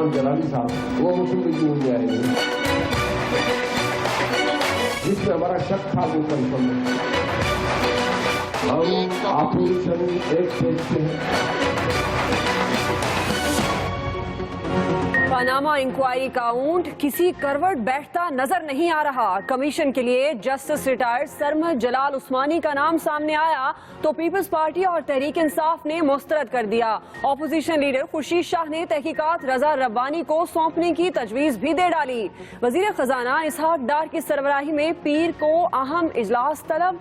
उस्मान जलाली साहब वो मुस्लिम लीग में आएंगे, जिसमें हमारा शक था वो कंफर्म है। हम ऑपोजिशन एक पेज पे हैं। पनामा इंक्वायरी का ऊंट किसी करवट बैठता नजर नहीं आ रहा। कमीशन के लिए जस्टिस रिटायर्ड सरमद जलाल उस्मानी का नाम सामने आया तो पीपल्स पार्टी और तहरीक इंसाफ ने मुस्तरद कर दिया। ऑपोजिशन लीडर खुर्शीद शाह ने तहकीकात रजा रब्बानी को सौंपने की तजवीज भी दे डाली। वजीर खजाना इसहाक डार की सरबराही में पीर को अहम इजलास तलब।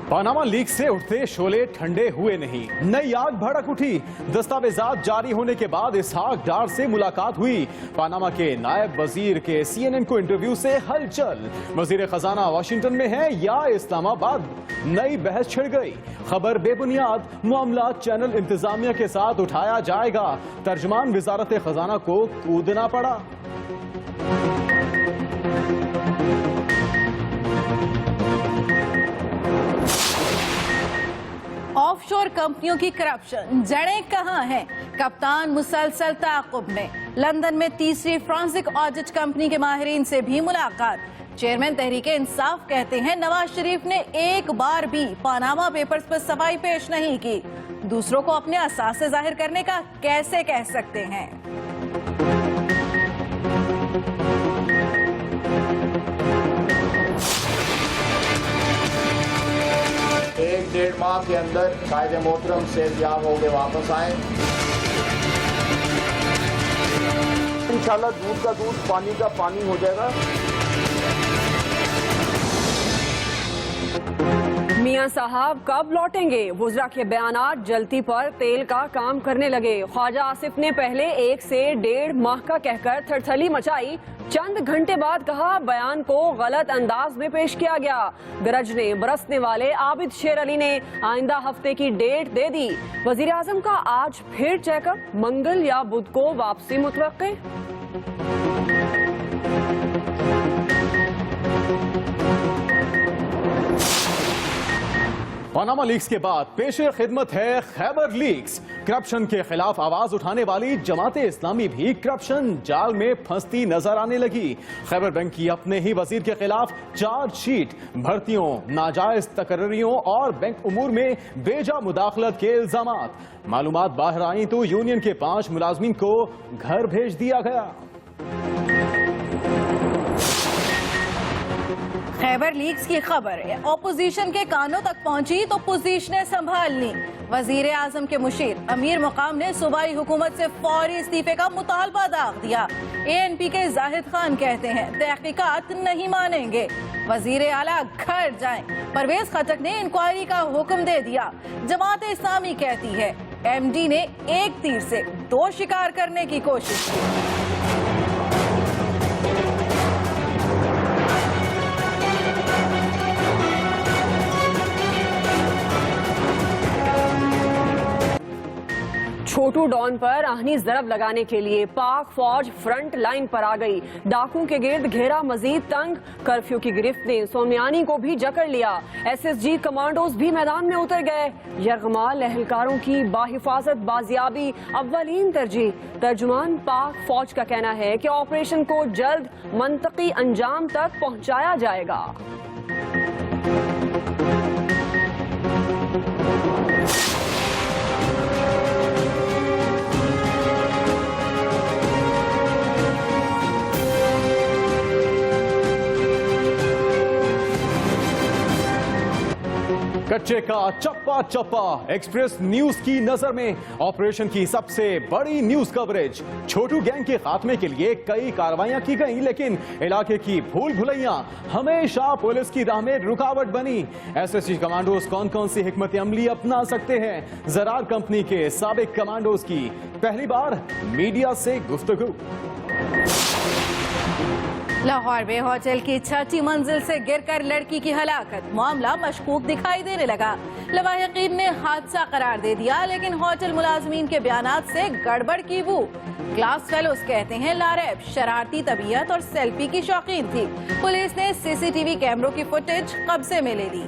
पनामा लीक से उठते शोले ठंडे हुए नहीं, नई आग भड़क उठी। दस्तावेजात जारी होने के बाद इसहाक डार से मुलाकात हुई। पनामा के नायब वजीर के CNN को इंटरव्यू से हलचल। वजीर खजाना वाशिंगटन में है या इस्लामाबाद, नई बहस छिड़ गई। खबर बेबुनियाद, मामला चैनल इंतजामिया के साथ उठाया जाएगा। तर्जमान वजारत खजाना को कूदना पड़ा। ऑफशोर कंपनियों की करप्शन जड़ें कहां हैं? कप्तान मुसलसल ताक़ुब में। लंदन में तीसरी फ्रांसिक ऑडिट कंपनी के माहिरीन से भी मुलाकात। चेयरमैन तहरीक इंसाफ कहते हैं नवाज शरीफ ने एक बार भी पनामा पेपर्स पर सफाई पेश नहीं की। दूसरों को अपने असासे जाहिर करने का कैसे कह सकते हैं? एक डेढ़ माह के अंदर कायदे मोहतरम सेहतयाब होकर वापस आए। इंशाल्लाह दूध का दूध, पानी का पानी हो जाएगा। मियां साहब कब लौटेंगे? वुज़रा के बयानात जल्दी पर तेल का काम करने लगे। ख्वाजा आसिफ ने पहले 1 से 1.5 माह का कहकर थरथली मचाई। चंद घंटे बाद कहा बयान को गलत अंदाज में पेश किया गया। गरजने बरसने वाले आबिद शेर अली ने आइंदा हफ्ते की डेट दे दी। वजीर आजम का आज फिर चेकअप, मंगल या बुध को वापसी मुतवक्के। पनामा लीक्स के बाद पेशे खिदमत है खैबर लीक्स। करप्शन के खिलाफ आवाज उठाने वाली जमाते इस्लामी भी करप्शन जाल में फंसती नजर आने लगी। खैबर बैंक की अपने ही वजीर के खिलाफ चार्जशीट, भर्तियों, नाजायज तकर्रियों और बैंक उमूर में बेजा मुदाखलत के इल्जामात। मालूमात बाहर आई तो यूनियन के 5 मुलाजमीन को घर भेज दिया गया। खैबर लीक्स की खबर है ऑपोजिशन के कानों तक पहुंची तो पोजीशनें संभाल ली। वजीर आजम के मुशीर अमीर मुकाम ने सूबाई हुकूमत से फौरी इस्तीफे का मुतालबा दाग दिया। ANP के जाहिद खान कहते हैं तहकीकात नहीं मानेंगे, वजीर आला घर जाएं। परवेज खटक ने इंक्वायरी का हुक्म दे दिया। जमात इस्लामी कहती है MD ने एक तीर से 2 शिकार करने की कोशिश की। छोटू डॉन पर आहनी जरब लगाने के लिए पाक फौज फ्रंट लाइन पर आ गई। डाकू के गिर्द घेरा मजीद तंग। कर्फ्यू की गिरफ्त ने सोमयानी को भी जकड़ लिया। SSG कमांडोज भी मैदान में उतर गए। यरगमाल एहलकारों की बाहिफाजत बाजियाबी अव्वलीन तरजीह। तर्जुमान पाक फौज का कहना है कि ऑपरेशन को जल्द मंतकी अंजाम तक पहुंचाया जाएगा। कच्चे का चप्पा चप्पा एक्सप्रेस न्यूज की नजर में ऑपरेशन की सबसे बड़ी न्यूज कवरेज। छोटू गैंग के खात्मे के लिए कई कार्रवाइयां की गई, लेकिन इलाके की भूल भुलैयां हमेशा पुलिस की राह में रुकावट बनी। SSG कमांडोज कौन कौन सी हिकमत अमली अपना सकते हैं? जरार कंपनी के साबिक कमांडोज की पहली बार मीडिया से गुफ्तगू। लाहौर में होटल की 6ठी मंजिल से गिरकर लड़की की हलाकत, मामला मशकूक दिखाई देने लगा। लवाहिकीन ने हादसा करार दे दिया, लेकिन होटल मुलाजमीन के बयानात से गड़बड़ की बू। क्लास फेलोज कहते हैं लारैब शरारती तबीयत और सेल्फी की शौकीन थी। पुलिस ने सीसीटीवी कैमरों की फुटेज कब्जे में ले ली।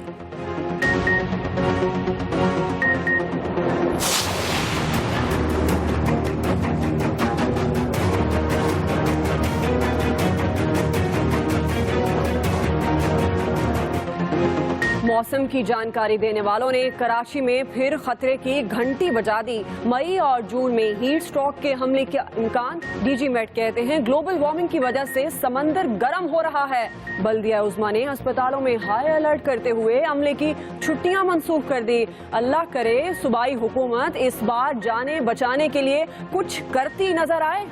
मौसम की जानकारी देने वालों ने कराची में फिर खतरे की घंटी बजा दी। मई और जून में हीट स्ट्रोक के हमले के इम्कान। डीजी मेट कहते हैं ग्लोबल वार्मिंग की वजह से समंदर गर्म हो रहा है। बल्दिया उस्मा ने अस्पतालों में हाई अलर्ट करते हुए अमले की छुट्टियां मंसूख कर दी। अल्लाह करे सूबाई हुकूमत इस बार जाने बचाने के लिए कुछ करती नजर आए।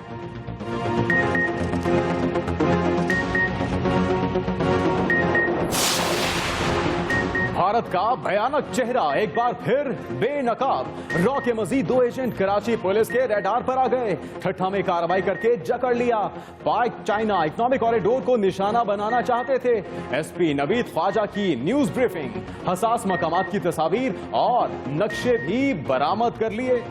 भारत का भयानक चेहरा एक बार फिर बेनकाब। रॉ के मजीद 2 एजेंट कराची पुलिस के रडार पर आ गए। ठट्ठा में कार्रवाई करके जकड़ लिया। पाक चाइना इकोनॉमिक कॉरिडोर को निशाना बनाना चाहते थे। एसपी नवीद ख्वाजा की न्यूज ब्रीफिंग। हसास मकामात की तस्वीर और नक्शे भी बरामद कर लिए।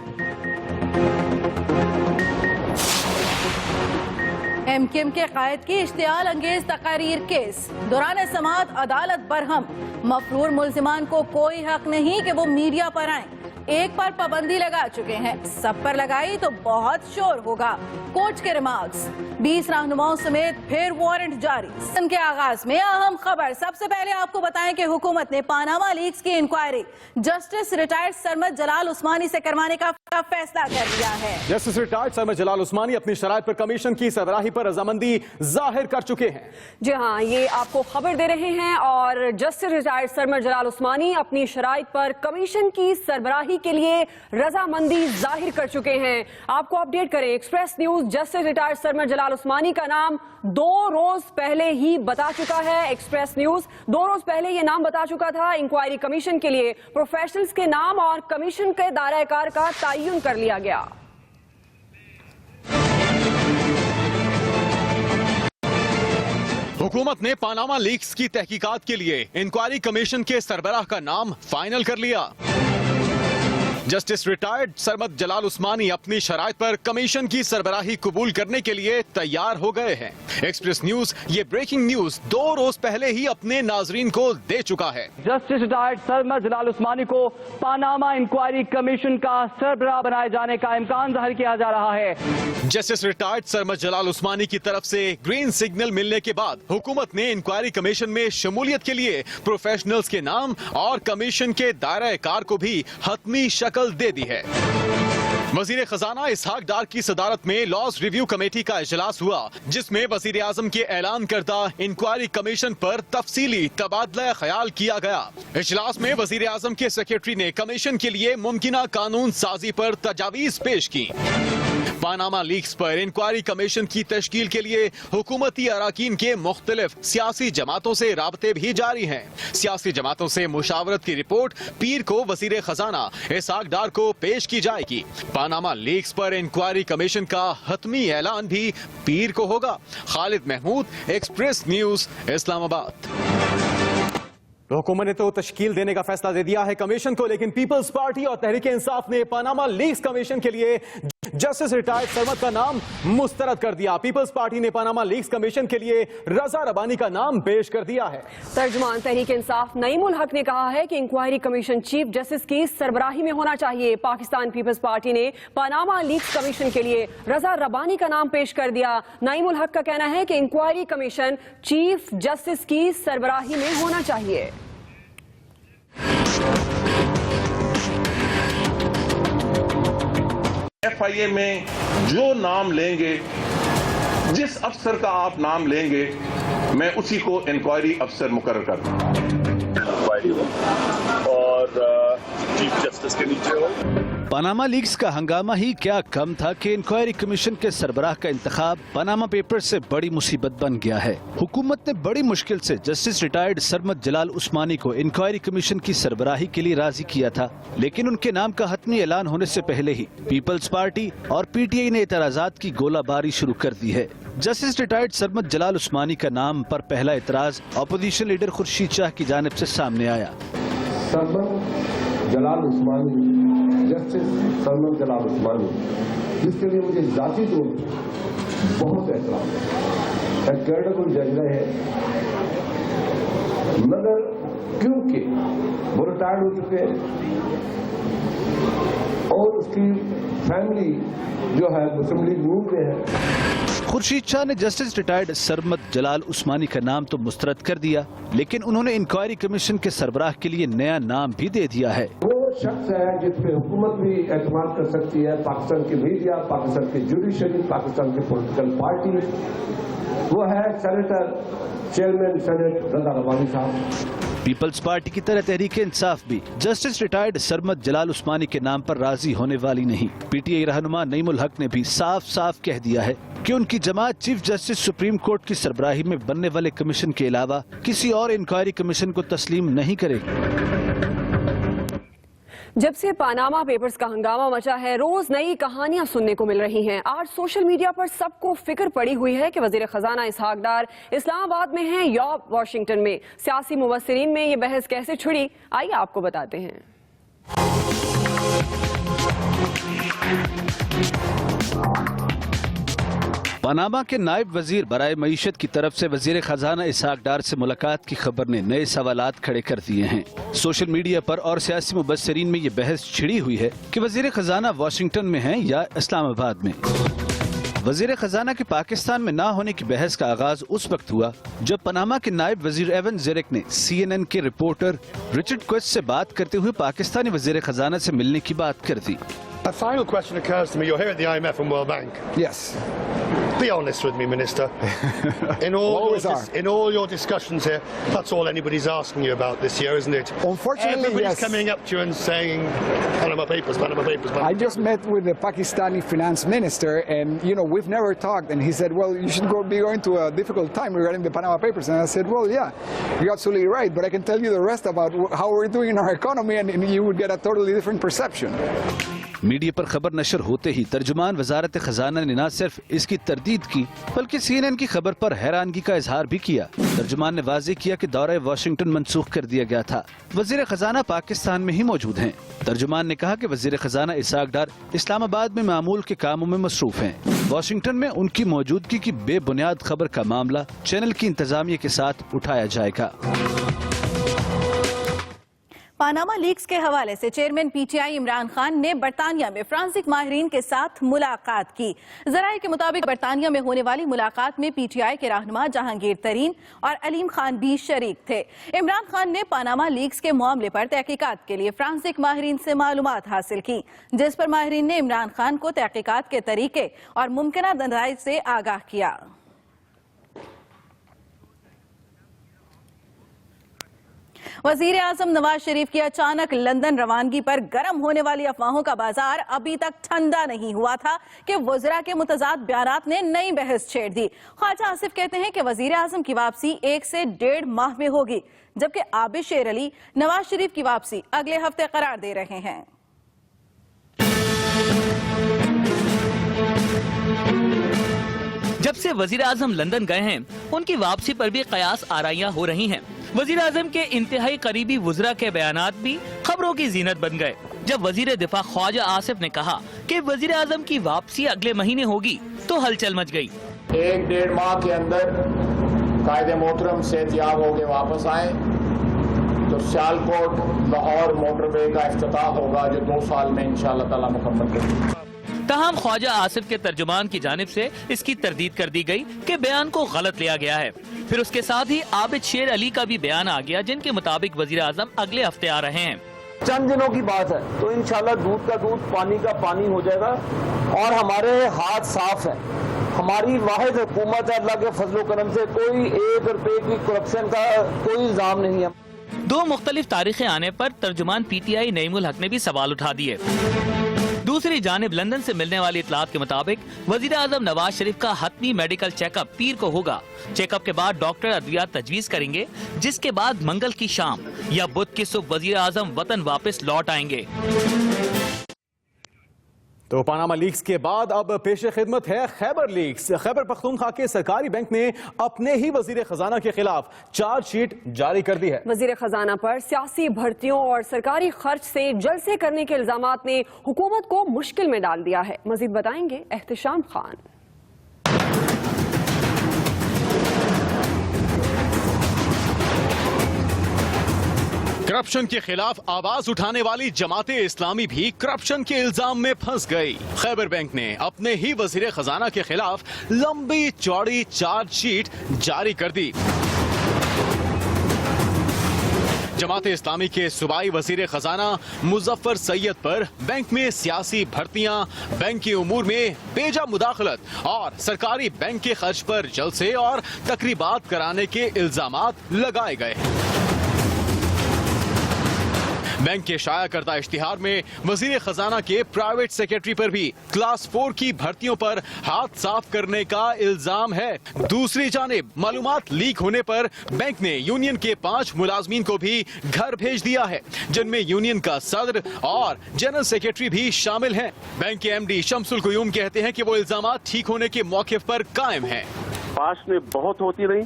एमकेएम के कायद की इश्तियाल अंगेज तकारीर केस। दौरान समाअत अदालत बरहम। मफरूर मुल्जिमान को कोई हक नहीं कि वो मीडिया पर आएं। एक बार पाबंदी लगा चुके हैं, सब पर लगाई तो बहुत शोर होगा। कोर्ट के रिमार्क्स। 20 रहनुमाओं समेत फिर वारंट जारी। सन के आगाज में अहम खबर। सबसे पहले आपको बताएं कि हुकूमत ने पानामा लीक्स की inquiry justice retired Sarmad Jalal उस्मानी से करवाने का फैसला कर लिया है। जस्टिस रिटायर्ड सरमद जलाल उस्मानी अपनी शराइत पर कमीशन की सरबराही पर रजामंदी जाहिर कर चुके हैं। जी हाँ, ये आपको खबर दे रहे हैं। और जस्टिस रिटायर्ड सरमद जलाल उस्मानी अपनी शराइत पर कमीशन की सरबराही के लिए रजामंदी जाहिर कर चुके हैं। आपको अपडेट करें, Express News justice retired Sarmad Jalal Usmani का नाम 2 रोज पहले ही बता चुका है। एक्सप्रेस न्यूज 2 रोज पहले ये नाम बता चुका था। इंक्वायरी कमीशन के लिए प्रोफेशनल्स के नाम और कमीशन के दायरा-ए-कार का तयन कर लिया गया। हुकूमत ने पानामा लीक्स की तहकीकात के लिए इंक्वायरी कमीशन के सरबराह का नाम फाइनल कर लिया। जस्टिस रिटायर्ड सरमद जलाल उस्मानी अपनी शराइत पर कमीशन की सरबराही कबूल करने के लिए तैयार हो गए हैं। एक्सप्रेस न्यूज ये ब्रेकिंग न्यूज 2 रोज पहले ही अपने नाजरीन को दे चुका है। जस्टिस रिटायर्ड सरमद जलाल उस्मानी को पानामा इंक्वायरी कमीशन का सरबराह बनाए जाने का इम्कान जाहिर किया जा रहा है। जस्टिस रिटायर्ड सरमद जलाल उस्मानी की तरफ से ग्रीन सिग्नल मिलने के बाद हुकूमत ने इंक्वायरी कमीशन में शमूलियत के लिए प्रोफेशनल्स के नाम और कमीशन के दायरा-ए-कार को भी हतमी शक्ल दे दी है। वजीर खजाना इसहाक डार की सदारत में लॉज रिव्यू कमेटी का इजलास हुआ, जिसमें वजीर आजम के ऐलान करदा इंक्वायरी कमीशन पर तफसीली तबादला ख्याल किया गया। इजलास में वजीर आजम के सेक्रेटरी ने कमीशन के लिए मुमकिना कानून साजी पर तजावीज पेश की। पानामा लीक्स पर इंक्वायरी कमीशन की तश्कील के लिए हुकूमती अराकीन के मुख्तलिफ सियासी जमातों से राबते भी जारी हैं। सियासी जमातों से मुशावरत की रिपोर्ट पीर को वजीर खजाना इसहाक डार को पेश की जाएगी। पानामा लीक्स पर इंक्वायरी कमीशन का हतमी ऐलान भी पीर को होगा। Khalid Mahmood, express news, Islamabad. हुकूमत ने तो तश्कील देने का फैसला दे दिया है कमीशन को, लेकिन पीपल्स पार्टी और तहरीक इंसाफ ने पानामा लीक्स कमीशन के लिए जस्टिस रिटायर्ड सरमद का नाम मुस्तरद कर दिया। पीपल्स पार्टी ने पानामा लीक्स कमीशन के लिए रजा रबानी का नाम पेश कर दिया है। तर्जुमान तहरीक इंसाफ नईमुल हक ने कहा है कि इंक्वायरी कमीशन चीफ जस्टिस की सरबराही में होना चाहिए। पाकिस्तान पीपल्स पार्टी ने पानामा लीक्स कमीशन के लिए रजा रबानी का नाम पेश कर दिया। नईमुल हक का कहना है कि इंक्वायरी कमीशन चीफ जस्टिस की सरबराही में होना चाहिए। FIA में जो नाम लेंगे, जिस अफसर का आप नाम लेंगे, मैं उसी को इंक्वायरी अफसर मुकर्रर कर दूंगा। इंक्वायरी हो और चीफ जस्टिस के नीचे हो। पनामा लीक्स का हंगामा ही क्या कम था कि इंक्वायरी कमीशन के सरबराह का इंतखाब पनामा पेपर से बड़ी मुसीबत बन गया है। हुकूमत ने बड़ी मुश्किल से जस्टिस रिटायर्ड सरमद जलाल उस्मानी को इंक्वायरी कमीशन की सरबराही के लिए राजी किया था, लेकिन उनके नाम का हतमी ऐलान होने से पहले ही पीपल्स पार्टी और पीटीआई ने एतराजात की गोलाबारी शुरू कर दी है। जस्टिस रिटायर्ड सरमद जलाल उस्मानी का नाम पर पहला एतराज अपोजिशन लीडर खुर्शीद शाह की जानिब से सामने आया। सरमद जलाल उस्मानी, जस्टिस सरमद जलाल उस्मानी, जिसके लिए मुझे जाती तौर पर बहुत एहतराम है, एक क्रेडिबल जज रहे हैं, मगर क्योंकि वो रिटायर्ड हो चुके हैं और उसकी फैमिली जो है मुस्लिम लीग मूव में है। खुर्शीद शाह ने जस्टिस रिटायर्ड सरमद जलाल उस्मानी का नाम तो मुस्तरद कर दिया, लेकिन उन्होंने इंक्वायरी कमीशन के सरबराह के लिए नया नाम भी दे दिया है। वो शख्स है जिस पे हुकूमत भी एतमाद कर सकती है, पाकिस्तान की मीडिया, पाकिस्तान की जुडिशरी, पाकिस्तान की पॉलिटिकल पार्टी, वो है सेनेटर चेयरमैन सेनेट रजा रवानी साहब। पीपल्स पार्टी की तरह तहरीक इंसाफ भी जस्टिस रिटायर्ड सरमद जलाल उस्मानी के नाम पर राजी होने वाली नहीं। पीटीआई रहनुमा नईमुल हक ने भी साफ साफ कह दिया है कि उनकी जमात चीफ जस्टिस सुप्रीम कोर्ट की सरबराही में बनने वाले कमीशन के अलावा किसी और इंक्वायरी कमीशन को तस्लीम नहीं करेगी। जब से पनामा पेपर्स का हंगामा मचा है, रोज नई कहानियां सुनने को मिल रही हैं। आज सोशल मीडिया पर सबको फिक्र पड़ी हुई है कि वजीर खजाना इसहाक डार इस्लामाबाद में हैं या वाशिंगटन में। सियासी मुबस्सिरीन में ये बहस कैसे छिड़ी, आइए आपको बताते हैं। पनामा के नायब वजीर बराए मईशत की तरफ से वजीर खजाना इसहाक डार से मुलाकात की खबर ने नए सवालात खड़े कर दिए हैं। सोशल मीडिया पर और सियासी मुबस्सिरीन में ये बहस छिड़ी हुई है कि वजीर खजाना वाशिंगटन में हैं या इस्लामाबाद में। वजीर खजाना के पाकिस्तान में ना होने की बहस का आगाज उस वक्त हुआ जब पनामा के नायब वजीर एवन ज़ेरेक ने CNN के रिपोर्टर रिचर्ड क्वेस्ट से बात करते हुए पाकिस्तानी वजीर खजाना से मिलने की बात कर दी। A final question occurs to me. You're here at the IMF and World Bank. Yes. Be honest with me, Minister. In all your discussions here, that's all anybody's asking you about this year, isn't it? Unfortunately, everybody's yes. coming up to you and saying, Panama Papers, Panama Papers, Panama I just met with the Pakistani finance minister, and we've never talked. And he said, "Well, you should be going to a difficult time regarding the Panama Papers." And I said, "Well, yeah, you're absolutely right, but I can tell you the rest about how we're doing in our economy, and you would get a totally different perception." Media पर खबर नशर होते ही तर्जुमान वजारत खजाना ने न सिर्फ इसकी तरदीद की बल्कि CNN की खबर पर हैरानगी का इजहार भी किया। तर्जुमान ने वाज़ेह किया कि दौरा वाशिंगटन मंसूख कर दिया गया था, वजीर खजाना पाकिस्तान में ही मौजूद हैं। तर्जुमान ने कहा कि वजीर खजाना इसहाक डार इस्लामाबाद में मामूल के कामों में मसरूफ हैं। वाशिंगटन में उनकी मौजूदगी की बेबुनियाद खबर का मामला चैनल की इंतजामिया के साथ उठाया जाएगा। पानामा लीक्स के हवाले से चेयरमैन पीटीआई इमरान खान ने बरतानिया में फ्रांसिक माहिरीन के साथ मुलाकात की। जराये के मुताबिक बरतानिया में होने वाली मुलाकात में पीटीआई के रहनुमा जहांगीर तरीन और अलीम खान भी शरीक थे। इमरान खान ने पानामा लीक्स के मामले पर तहकीकात के लिए फ्रांसिक माहिरीन से मालूमात हासिल की, जिस पर माहिरीन ने इमरान खान को तहकीकात के तरीके और मुमकिना नताइज से आगाह किया। वजीर आजम नवाज शरीफ की अचानक लंदन रवानगी पर गर्म होने वाली अफवाहों का बाजार अभी तक ठंडा नहीं हुआ था कि वज़रा के मुतज़ाद बयानात ने नई बहस छेड़ दी। ख्वाजा आसिफ कहते हैं कि वजीर आजम की वापसी 1 से 1.5 माह में होगी, जबकि आबिद शेर अली नवाज शरीफ की वापसी अगले हफ्ते करार दे रहे हैं। जब से वजीर आजम लंदन गए हैं, उनकी वापसी पर भी कयास आराइयां हो रही हैं। वजीर आजम के इंतहाई करीबी वज़रा के बयानात भी खबरों की जीनत बन गए। जब वजीर दिफा ख्वाजा आसिफ ने कहा कि वजीर आजम की वापसी अगले महीने होगी, तो हलचल मच गई। 1-1.5 माह के अंदर कायदे मोहतरम सेहतियाब होके वापस आए तो सियालकोट लाहौर मोटरवे का इफ्तिताह होगा, जो 2 साल में इंशाअल्लाह ताला मुकम्मल करेंगे। तहम ख्वाजा आसिफ के तर्जुमान की जानिब से इसकी तरदीद कर दी गई कि बयान को गलत लिया गया है। फिर उसके साथ ही आबिद शेर अली का भी बयान आ गया, जिनके मुताबिक वजीर आजम अगले हफ्ते आ रहे हैं। चंद दिनों की बात है तो इंशाल्लाह दूध का दूध पानी का पानी हो जाएगा और हमारे हाथ साफ है। हमारी वाहिद हुकूमत है, अल्लाह के फजलो करम से कोई 1 रुपए की करप्शन का कोई इल्जाम नहीं है। 2 मुख्तलिफ तारीखें आने पर तर्जुमान पीटीआई नईमुल हक ने भी सवाल उठा दिए। दूसरी जानिब लंदन से मिलने वाली इतलात के मुताबिक वजीर आजम नवाज शरीफ का हतमी मेडिकल चेकअप पीर को होगा। चेकअप के बाद डॉक्टर अद्वियात तजवीज करेंगे, जिसके बाद मंगल की शाम या बुध की सुबह वजीर आजम वतन वापस लौट आएंगे। तो पानामा लीक्स के बाद अब पेशे खिदमत है खैबर लीक्स। खैबर पख्तूनख्वा के सरकारी बैंक ने अपने ही वजीर खजाना के खिलाफ चार्जशीट जारी कर दी है। वजीर खजाना पर सियासी भर्तियों और सरकारी खर्च से जलसे करने के इल्जामात ने हुकूमत को मुश्किल में डाल दिया है। मजीद बताएंगे एहतशाम खान। करप्शन के खिलाफ आवाज उठाने वाली जमाते इस्लामी भी करप्शन के इल्जाम में फंस गई। खैबर बैंक ने अपने ही वजीर खजाना के खिलाफ लंबी चौड़ी चार्जशीट जारी कर दी। जमाते इस्लामी के सूबाई वजीर खजाना मुजफ्फर सैयद पर बैंक में सियासी भर्तियां, बैंक के उमूर में बेजा मुदाखलत और सरकारी बैंक के खर्च पर जलसे और तकरीबात कराने के इल्जामात लगाए गए। बैंक के शाया करदा इश्तिहार में वजीर खजाना के प्राइवेट सेक्रेटरी पर भी क्लास 4 की भर्तियों पर हाथ साफ करने का इल्जाम है। दूसरी जानिब मालूमात लीक होने पर बैंक ने यूनियन के 5 मुलाजमीन को भी घर भेज दिया है, जिनमें यूनियन का सदर और जनरल सेक्रेटरी भी शामिल हैं। बैंक के एमडी शम्सुल कुयूम कहते हैं कि वो इल्जामात ठीक होने के मौके पर कायम हैं। पास में बहुत होती रही,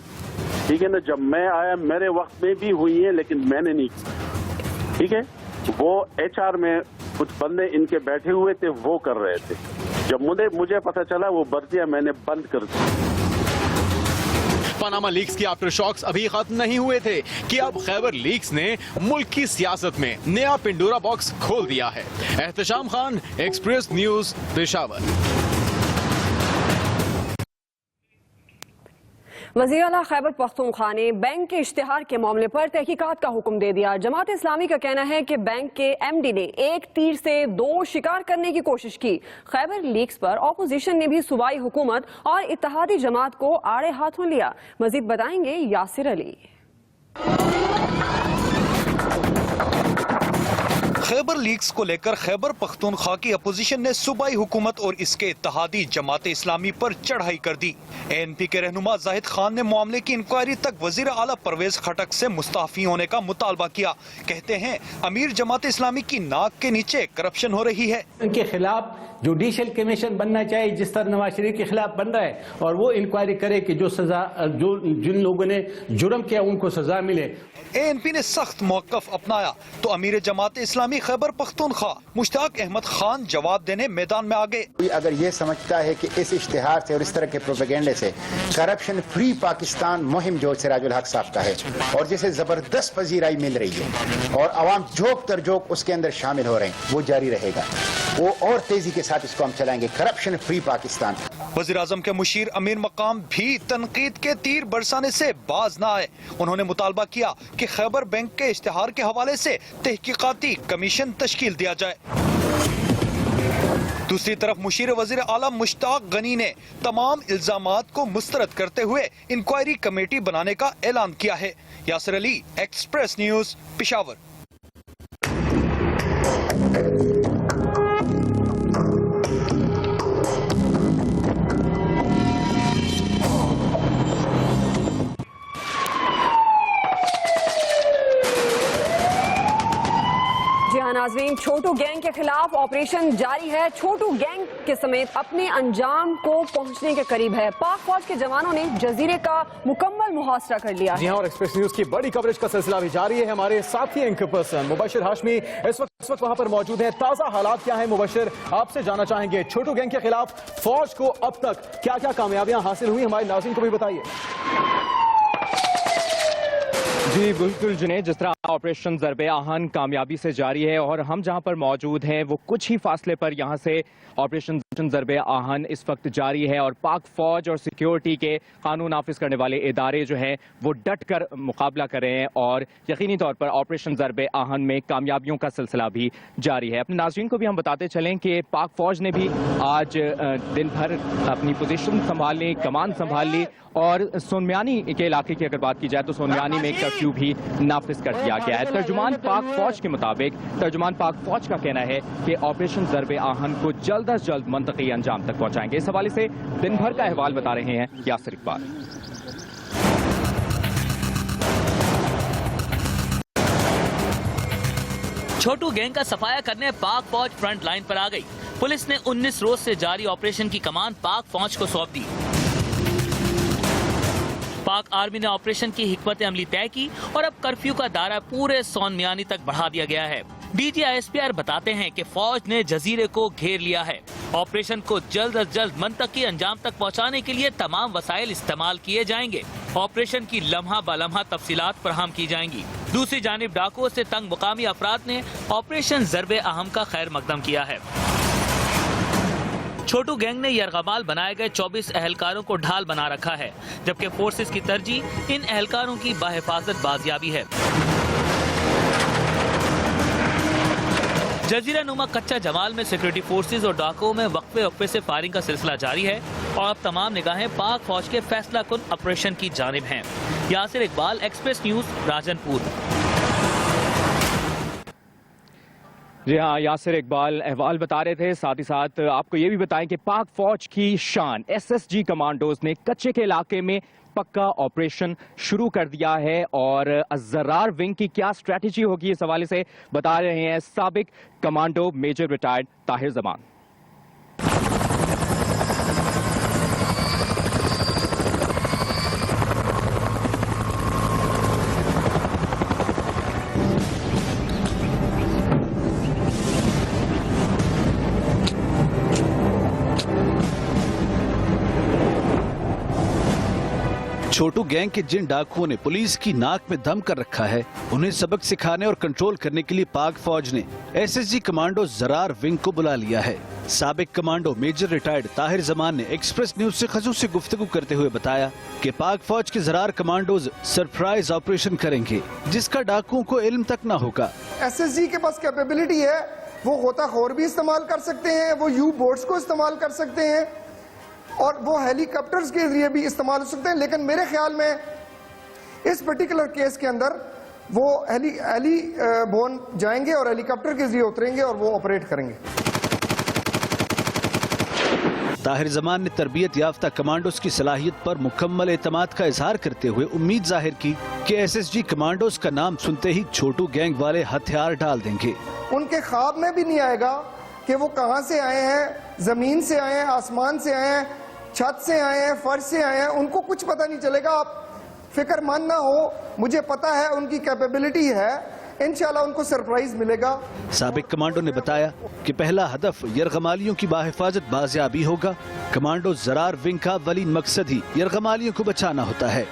ठीक है ना, जब मैं आया मेरे वक्त में भी हुई है, लेकिन मैंने नहीं, ठीक है। वो HR में कुछ बंदे इनके बैठे हुए थे, वो कर रहे थे। जब मुझे पता चला वो भर्तियां मैंने बंद कर दी। पनामा लीक्स के आफ्टर शॉक्स अभी खत्म नहीं हुए थे कि अब खैबर लीक्स ने मुल्क की सियासत में नया पिंडोरा बॉक्स खोल दिया है। Ehtesham Khan, express news, Peshawar. वज़ीर आला खैबर पख्तूनख्वा ने बैंक के इश्तिहार के मामले पर तहकीकात का हुक्म दे दिया। जमात इस्लामी का कहना है कि बैंक के MD ने एक तीर से 2 शिकार करने की कोशिश की। खैबर लीक्स पर ऑपोजिशन ने भी सूबाई हुकूमत और इत्तेहादी जमात को आड़े हाथों लिया। मजीद बताएंगे यासिर अली। खैबर लीक्स को लेकर खैबर पख्तूनख्वा की अपोजिशन ने सूबाई हुकूमत और इसके इत्तेहादी जमात इस्लामी पर चढ़ाई कर दी। ANP के रहनुमा जाहिद खान ने मामले की इंक्वायरी तक वजीर आला परवेज खटक से मुस्ताफी होने का मुतालबा किया। कहते हैं अमीर जमात इस्लामी की नाक के नीचे करप्शन हो रही है। उनके खिलाफ जुडिशल कमीशन बनना चाहिए, जिस तरह नवाज शरीफ के खिलाफ बन रहा है, और वो इंक्वायरी करे कि जिन लोगों ने जुर्म किया उनको सजा मिले। ANP ने सख्त मौकफ अपनाया तो अमीर जमात इस्लामी खैबर पख्तूनख्वा मुश्ताक अहमद खान जवाब देने मैदान में आ गए। कोई अगर ये समझता है कि इस इश्तिहार से और इस तरह के प्रोपेगेंडे से करप्शन फ्री पाकिस्तान मुहिम जो सिराजुल हक साहब का है और जिसे जबरदस्त पजीराई मिल रही है और अवाम जोक तर जोक उसके अंदर शामिल हो रहे हैं, वो जारी रहेगा। वो और तेजी के साथ इसको हम चलाएंगे, करप्शन फ्री पाकिस्तान। वज़ीर आज़म के मुशीर अमीर मकाम भी तनकीद के तीर बरसाने से बाज न आए। उन्होंने मुतालबा किया कि खैबर बैंक के इश्तिहार के हवाले से तहकीकाती कमीशन तश्कील दिया जाए। दूसरी तरफ मुशीर वजीर आला मुश्ताक गनी ने तमाम इल्जामात को मुस्तरद करते हुए इंक्वायरी कमेटी बनाने का ऐलान किया है। Yasir Ali, express news, Peshawar. नाज़रीन, छोटू गैंग के खिलाफ ऑपरेशन जारी है। छोटू गैंग के समेत अपने अंजाम को पहुंचने के करीब है। पाक फौज के जवानों ने जजीरे का मुकम्मल मुहासरा कर लिया है। और एक्सप्रेस न्यूज की बड़ी कवरेज का सिलसिला भी जारी है। हमारे साथी एंकर पर्सन मुबशिर हाशमी इस वक्त वहां पर मौजूद हैं। ताजा हालात क्या है मुबशिर, आपसे जानना चाहेंगे। छोटू गैंग के खिलाफ फौज को अब तक क्या क्या कामयाबियां हासिल हुई, हमारे नाज़रीन को भी बताइए। जी बिल्कुल जुनेद, जिस तरह ऑपरेशन ज़रबे आहन कामयाबी से जारी है और हम जहां पर मौजूद हैं वो कुछ ही फासले पर यहां से ऑपरेशन ज़रबे आहन इस वक्त जारी है और पाक फौज और सिक्योरिटी के कानून नाफिज करने वाले इदारे जो हैं वो डट कर मुकाबला कर रहे हैं और यकीनी तौर पर ऑपरेशन ज़रबे आहन में कामयाबियों का सिलसिला भी जारी है। अपने नाज़रीन को भी हम बताते चलें कि पाक फौज ने भी आज दिन भर अपनी पोजीशन संभाल ली, कमान संभाल ली और सोनमियानी के इलाके की अगर बात की जाए तो सोनमियानी में एक तरफ कर्फ्यू भी नाफिज कर दिया गया है। तर्जुमान पाक फौज के मुताबिक तर्जुमान पाक फौज का कहना है कि ऑपरेशन ज़र्ब आहन को जल्द अज जल्द मंतकी अंजाम तक पहुंचाएंगे। इस हवाले से दिन भर का अहवाल बता रहे हैं यासिर इकबाल। छोटू गैंग का सफाया करने पाक फौज फ्रंट लाइन पर आ गई। पुलिस ने 19 रोज से जारी ऑपरेशन की कमान पाक फौज को सौंप दी। पाक आर्मी ने ऑपरेशन की हिकमत अमली तय की और अब कर्फ्यू का दायरा पूरे सौन मियानी तक बढ़ा दिया गया है। DGISPR बताते हैं कि फौज ने जजीरे को घेर लिया है। ऑपरेशन को जल्द अज जल्द मंतकी अंजाम तक पहुंचाने के लिए तमाम वसाइल इस्तेमाल किए जाएंगे। ऑपरेशन की लम्हा बलम्हा तफसीलात फराहम की जाएंगी। दूसरी जानिब डाकुओं से तंग मुकामी अफराद ने ऑपरेशन ज़र्ब आहम का खैर मकदम किया है। छोटू गैंग ने यरगमाल बनाए गए 24 अहलकारों को ढाल बना रखा है, जबकि फोर्सेस की तरजीह इन अहलकारों की बाहिफाजत बाजियाबी है। जजीरा नुमा कच्चा जमाल में सिक्योरिटी फोर्सेस और डाकुओं में वक्फे से फायरिंग का सिलसिला जारी है और अब तमाम निगाहें पाक फौज के फैसला कुन ऑपरेशन की जानिब हैं। Yasir Iqbal, Express News, Rajanpur. जी हाँ, यासिर इकबाल अहवाल बता रहे थे। साथ ही साथ आपको ये भी बताएं कि पाक फौज की शान SSG कमांडोज ने कच्चे के इलाके में पक्का ऑपरेशन शुरू कर दिया है और ज़रार विंग की क्या स्ट्रेटजी होगी इस हवाले से बता रहे हैं साबिक commando major retired Tahir Zaman. Chhotu gang के जिन डाकुओं ने पुलिस की नाक में दम कर रखा है, उन्हें सबक सिखाने और कंट्रोल करने के लिए पाक फौज ने SSG कमांडो ज़रार विंग को बुला लिया है। साबिक commando major retired Tahir Zaman ने एक्सप्रेस न्यूज से खसूसी गुफ्तगू करते हुए बताया कि पाक फौज के ज़रार कमांडोज सरप्राइज ऑपरेशन करेंगे, जिसका डाकुओं को इल्म तक न होगा। SSG के पास कैपेबिलिटी है, वो गोताखोर भी इस्तेमाल कर सकते हैं, वो यू बोट्स को इस्तेमाल कर सकते हैं और वो हेलीकॉप्टर्स के जरिए भी इस्तेमाल हो सकते हैं। लेकिन मेरे ख्याल में इस पर्टिकुलर केस के अंदर वो हेली बोन जाएंगे और हेलीकॉप्टर के जरिए उतरेंगे और वो ऑपरेट करेंगे। ताहिर जमान ने तरबियत याफ्ता कमांडोज की सलाहियत पर मुकम्मल एतमाद का इजहार करते हुए उम्मीद जाहिर की कि SSG कमांडोज का नाम सुनते ही छोटू गैंग वाले हथियार डाल देंगे। उनके ख्वाब में भी नहीं आएगा कि वो कहां से आए हैं, जमीन से आए हैं, आसमान से आए हैं, छत से आए हैं, फर्श से आए हैं, उनको कुछ पता नहीं चलेगा। आप फिक्रमंद ना हो, मुझे पता है उनकी कैपेबिलिटी है, इंशाल्लाह उनको सरप्राइज मिलेगा। साबिक कमांडो ने बताया कि पहला हदफ यरगमालियों की बाहिफाजत बाजियाबी होगा। कमांडो ज़रार विंग का वलीन मकसद ही यरगमालियों को बचाना होता है।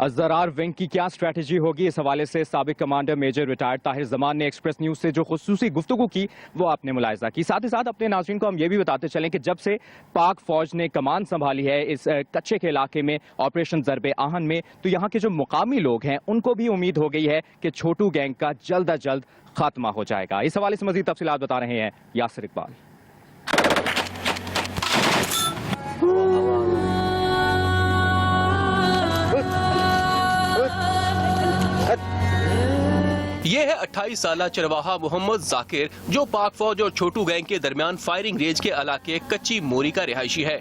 ज़रार विंग की क्या स्ट्रेटजी होगी, इस हवाले से साबिक commander major retired Tahir Zaman ने एक्सप्रेस न्यूज से जो खुसूसी गुफ्तगू की वो आपने मुलाहिजा की। साथ ही साथ अपने नाज़रीन को हम ये भी बताते चलें कि जब से पाक फौज ने कमान संभाली है इस कच्चे के इलाके में ऑपरेशन ज़र्ब आहन में, तो यहाँ के जो मुकामी लोग हैं उनको भी उम्मीद हो गई है कि छोटू गैंग का जल्द अज जल्द खात्मा हो जाएगा। इस हवाले से मजीद तफसीलात बता रहे हैं यासिर इकबाल। ये है 28 साला चरवाहा मोहम्मद जाकिर, जो पाक फौज और छोटू गैंग के दरमियान फायरिंग रेंज के इलाके कच्ची मोरी का रिहायशी है।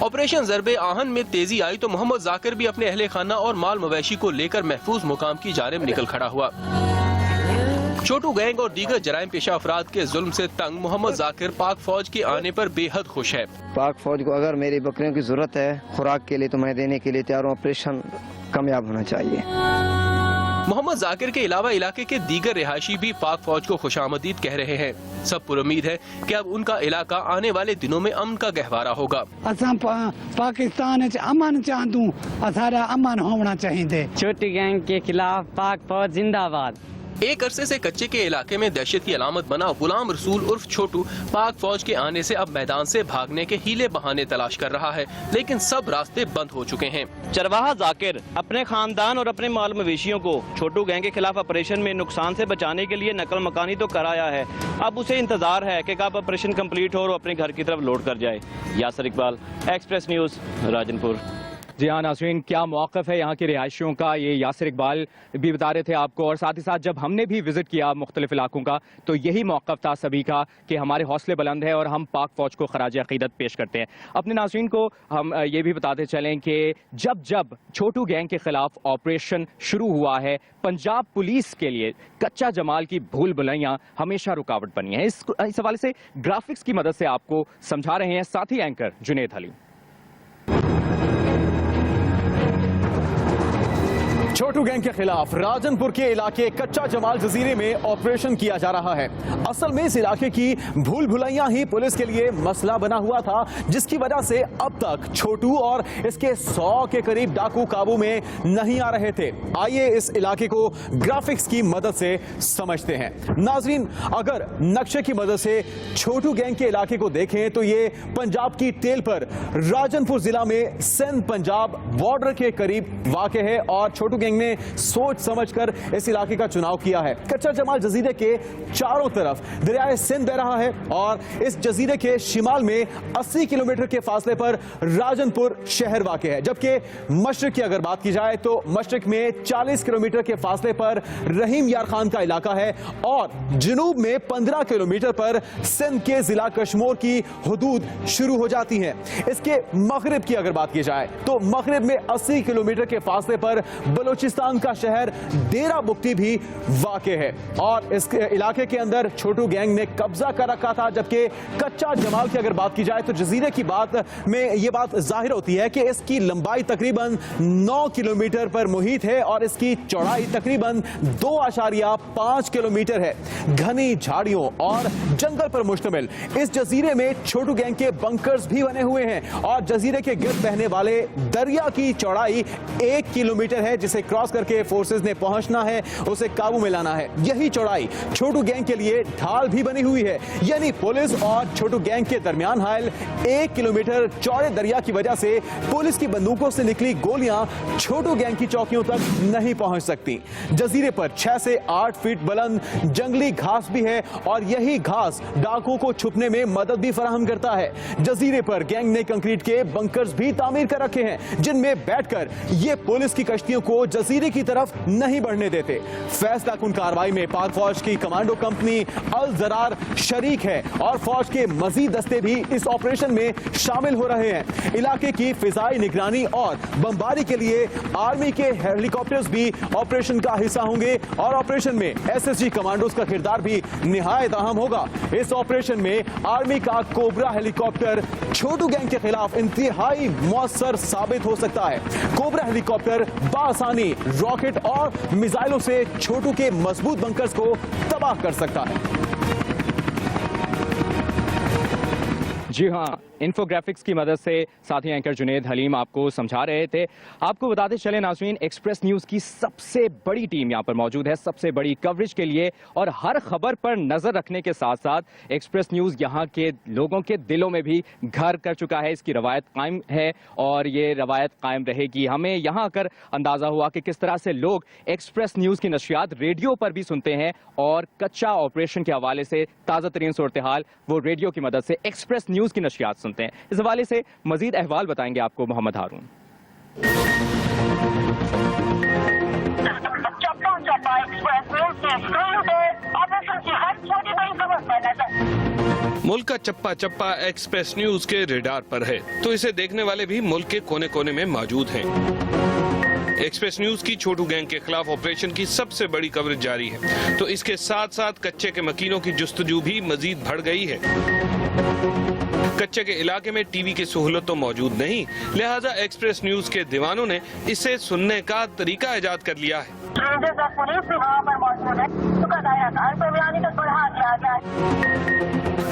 ऑपरेशन ज़र्ब आहन में तेजी आई तो मोहम्मद जाकिर भी अपने अहले खाना और माल मवेशी को लेकर महफूज मुकाम की जानिब निकल खड़ा हुआ। छोटू गैंग और दीगर जराइम पेशा अफराद के जुल्म से तंग मोहम्मद जाकिर पाक फौज के आने पर बेहद खुश है। पाक फौज को अगर मेरी बकरियों की जरूरत है खुराक के लिए तो मैं देने के लिए तैयार हूँ। ऑपरेशन कामयाब होना चाहिए। मोहम्मद जाकिर के अलावा इलाके के दीगर रिहायशी भी पाक फौज को खुशामदीद कह रहे हैं। सब पुरुमीद है कि अब उनका इलाका आने वाले दिनों में अमन का गहवारा होगा। पाकिस्तान अमन चाहूँ, असारा अमन होना चाहिए। छोटी गैंग के खिलाफ पाक फौज जिंदाबाद। एक अरसे से कच्चे के इलाके में दहशत की अलामत बना गुलाम रसूल उर्फ छोटू पाक फौज के आने से अब मैदान से भागने के हीले बहाने तलाश कर रहा है, लेकिन सब रास्ते बंद हो चुके हैं। चरवाहा जाकिर अपने खानदान और अपने माल मवेशियों को छोटू गैंग के खिलाफ ऑपरेशन में नुकसान से बचाने के लिए नकल मकानी तो कराया है, अब उसे इंतजार है कि कब ऑपरेशन कंप्लीट हो और अपने घर की तरफ लौट कर जाए। Yasir Iqbal, Express News, Rajanpur. जी हाँ नाज़रीन, क्या मौक़िफ़ है यहाँ के रिहायशियों का, ये यासिर इकबाल भी बता रहे थे आपको, और साथ ही साथ जब हमने भी विज़िट किया मुख्तलिफ इलाकों का तो यही मौक़िफ़ था सभी का कि हमारे हौसले बुलंद है और हम पाक फ़ौज को खराज अक़ीदत पेश करते हैं। अपने नाज़रीन को हम ये भी बताते चलें कि जब जब छोटू गैंग के ख़िलाफ़ ऑपरेशन शुरू हुआ है, पंजाब पुलिस के लिए कच्चा जमाल की भूल भुलैयाँ हमेशा रुकावट बनी है। इस हवाले से ग्राफिक्स की मदद से आपको समझा रहे हैं साथी एंकर जुनेद हलीम। छोटू गैंग के खिलाफ राजनपुर के इलाके कच्चा जमाल जजीरे में ऑपरेशन किया जा रहा है। असल में इस इलाके की भूल भुलैयां ही पुलिस के लिए मसला बना हुआ था, जिसकी वजह से अब तक छोटू और इसके 100 के करीब डाकू काबू में नहीं आ रहे थे। आइए इस इलाके को ग्राफिक्स की मदद से समझते हैं। नाजरीन, अगर नक्शे की मदद से छोटू गैंग के इलाके को देखें तो ये पंजाब की टेल पर राजनपुर जिला में सिंध पंजाब बॉर्डर के करीब वाक़ है और छोटू गैंग ने सोच समझकर इस इलाके का चुनाव किया है। कच्चा जमाल जजीरे के चारों तरफ दरियाए सिंध बह रहा है और इस जजीरे के शिमाल में 80 किलोमीटर के फासले पर राजनपुर शहर वाक़ है, जबकि मशरिक की अगर बात की जाए तो मशरिक में 40 किलोमीटर के फासले पर रहीम यार खान का इलाका है और जनूब में 15 किलोमीटर पर सिंध के जिला कश्मीर की हुदूद शुरू हो जाती हैं। इसके मगरिब की अगर बात की जाए तो मगरिब में 80 किलोमीटर के फासले पर बलोचिस्तान का शहर डेरा बुक्ती भी वाक़े है और इस इलाके के अंदर छोटू गैंग ने कब्जा कर रखा था। जबकि कच्चा जमाल की अगर बात की जाए तो जजीरे की बात में यह बात जाहिर होती है कि इसकी लंबाई तकरीबन 9 किलोमीटर पर मुहित है और इसकी चौड़ाई तकरीबन 2.5 किलोमीटर है। घनी झाड़ियों और जंगल पर मुश्तमिल इस जजीरे में छोटू गैंग के बंकर्स भी बने हुए हैं और जजीरे के गिर्द बहने वाले दरिया की चौड़ाई 1 किलोमीटर है, जिसे क्रॉस करके फोर्सेस ने पहुंचना है, उसे काबू में लाना है। यही चौड़ाई छोटू गैंग के लिए ढाल भी बनी हुई है, यानी पुलिस और छोटू गैंग के दरमियान हायल 1 किलोमीटर चौड़े दरिया की वजह से पुलिस की बंदूकों से निकली गोलियां छोटू गैंग की चौकियों तक नहीं पहुंच सकती। जजीरे पर 6 से 8 फीट बुलंद जंगली घास भी है और यही घास डाकुओं को छुपने में मदद भी फराहम करता है। जजीरे पर गैंग ने कंक्रीट के बंकर्स भी तामीर कर रखे हैं, जिनमें बैठकर ये पुलिस की कश्तियों को जजीरे की तरफ नहीं बढ़ने देते। फैसला कुन कार्रवाई में पाक फौज की कमांडो कंपनी अल जरार शरीक है और फौज के मजीद दस्ते भी इस ऑपरेशन में शामिल हो रहे हैं। इलाके की फिजाई निगरानी और बमबारी के लिए आर्मी के हेलीकॉप्टर्स भी ऑपरेशन का हिस्सा होंगे और ऑपरेशन में एसएसजी कमांडोज का किरदार भी निहायत अहम होगा। इस ऑपरेशन में आर्मी का कोबरा हेलीकॉप्टर छोटू गैंग के खिलाफ इंतहाई मौसर साबित हो सकता है। कोबरा हेलीकॉप्टर आसानी रॉकेट और मिसाइलों से छोटू के मजबूत बंकर्स को तबाह कर सकता है। जी हाँ, इन्फोग्राफिक्स की मदद से साथी एंकर जुनेद हलीम आपको समझा रहे थे। आपको बताते चले नाज़रीन, एक्सप्रेस न्यूज़ की सबसे बड़ी टीम यहाँ पर मौजूद है सबसे बड़ी कवरेज के लिए और हर खबर पर नजर रखने के साथ साथ एक्सप्रेस न्यूज़ यहाँ के लोगों के दिलों में भी घर कर चुका है। इसकी रवायत कायम है और ये रवायत कायम रहेगी। हमें यहाँ आकर अंदाजा हुआ कि किस तरह से लोग एक्सप्रेस न्यूज़ की नशियात रेडियो पर भी सुनते हैं और कच्चा ऑपरेशन के हवाले से ताज़ा तरीन सूरत हाल वो रेडियो की मदद से एक्सप्रेस न्यूज़ की नशियात सुनते हैं। इस हवाले से मजीद अहवाल बताएंगे आपको मोहम्मद हारून। मुल्क का चप्पा चप्पा एक्सप्रेस न्यूज के रेडार पर है, तो इसे देखने वाले भी मुल्क के कोने कोने में मौजूद हैं। एक्सप्रेस न्यूज की छोटू गैंग के खिलाफ ऑपरेशन की सबसे बड़ी कवरेज जारी है, तो इसके साथ साथ कच्चे के मकीनों की जुस्तजू भी मजीद बढ़ गई है। कच्चे के इलाके में टीवी की सहूलत तो मौजूद नहीं, लिहाजा एक्सप्रेस न्यूज के दीवानों ने इसे सुनने का तरीका इजाद कर लिया है।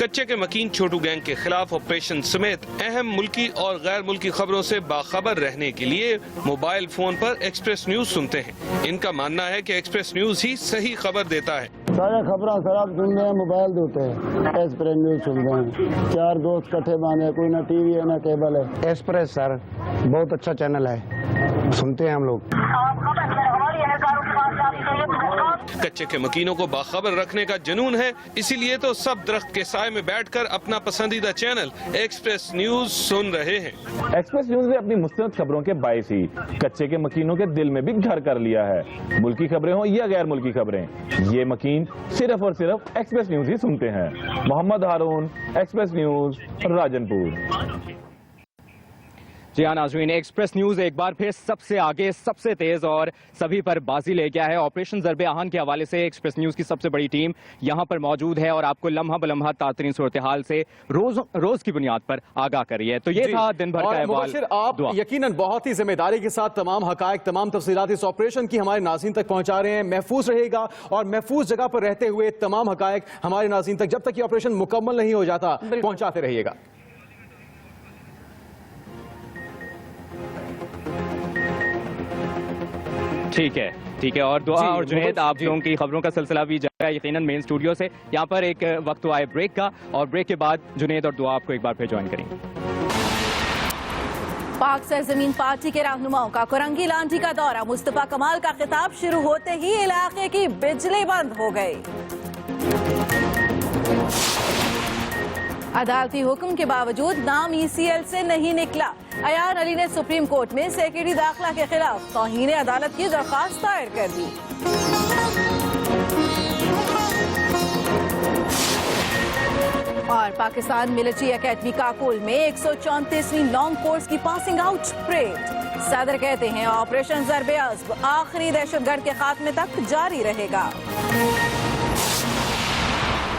कच्चे के मकीन छोटू गैंग के खिलाफ ऑपरेशन समेत अहम मुल्की और गैर मुल्की खबरों से बाखबर रहने के लिए मोबाइल फोन पर एक्सप्रेस न्यूज सुनते हैं। इनका मानना है कि एक्सप्रेस न्यूज ही सही खबर देता है। सारे खबर सराब सुनते हैं, मोबाइल देते हैं, एक्सप्रेस न्यूज सुनते हैं। 4 दोस्त कट्ठे बांधे, कोई ना टीवी है ना केबल है। एक्सप्रेस सर बहुत अच्छा चैनल है, सुनते हैं हम लोग। कच्चे के मकीनों को बाखबर रखने का जुनून है, इसीलिए तो सब दरख्त के साए में बैठकर अपना पसंदीदा चैनल एक्सप्रेस न्यूज सुन रहे हैं। एक्सप्रेस न्यूज ने अपनी मुस्तनद खबरों के बायस ही कच्चे के मकीनों के दिल में भी घर कर लिया है। मुल्की खबरें हो या गैर मुल्की खबरें, ये मकीन सिर्फ और सिर्फ एक्सप्रेस न्यूज ही सुनते हैं। मोहम्मद हारून, एक्सप्रेस न्यूज, राजनपुर। जी हाँ नाज़रीन, एक्सप्रेस न्यूज एक बार फिर सबसे आगे, सबसे तेज और सभी पर बाजी ले गया है। ऑपरेशन ज़रबे आहन के हवाले से एक्सप्रेस न्यूज की सबसे बड़ी टीम यहां पर मौजूद है और आपको लम्हा बलम्हा तातरीन सूरत हाल से रोज की बुनियाद पर आगाह करी है। तो ये था दिन भर का अहवाल। आप यकीनन बहुत ही जिम्मेदारी के साथ तमाम हकायक, तमाम तफसीलात इस ऑपरेशन की हमारे नाज़रीन तक पहुंचा रहे हैं। महफूज रहेगा और महफूज जगह पर रहते हुए तमाम हकायक हमारे नाज़रीन तक जब तक ये ऑपरेशन मुकम्मल नहीं हो जाता पहुंचाते रहिएगा। ठीक है और दुआ और जुनैद आप लोगों की खबरों का सिलसिला भी जाएगा यकीनन मेन स्टूडियो से। यहाँ पर एक वक्त आए ब्रेक का और ब्रेक के बाद जुनैद और दुआ आपको एक बार फिर ज्वाइन करेंगे। पाक सरजमीन पार्टी के रहनुमाओं का कुरंगी लांठी का दौरा, मुस्तफा कमाल का खिताब शुरू होते ही इलाके की बिजली बंद हो गई। अदालती हुक्म के बावजूद नाम ECL से नहीं निकला। अयान अली ने सुप्रीम कोर्ट में सेक्रेटरी दाखिला के खिलाफ तौहीन अदालत की दरख्वास्त दायर कर दी। और पाकिस्तान मिलिट्री एकेडमी काकोल में 134वीं लॉन्ग कोर्स की पासिंग आउट परेड। सदर कहते हैं ऑपरेशन ज़रबे आज़म आखिरी दहशतगर्द के खात्मे तक जारी रहेगा।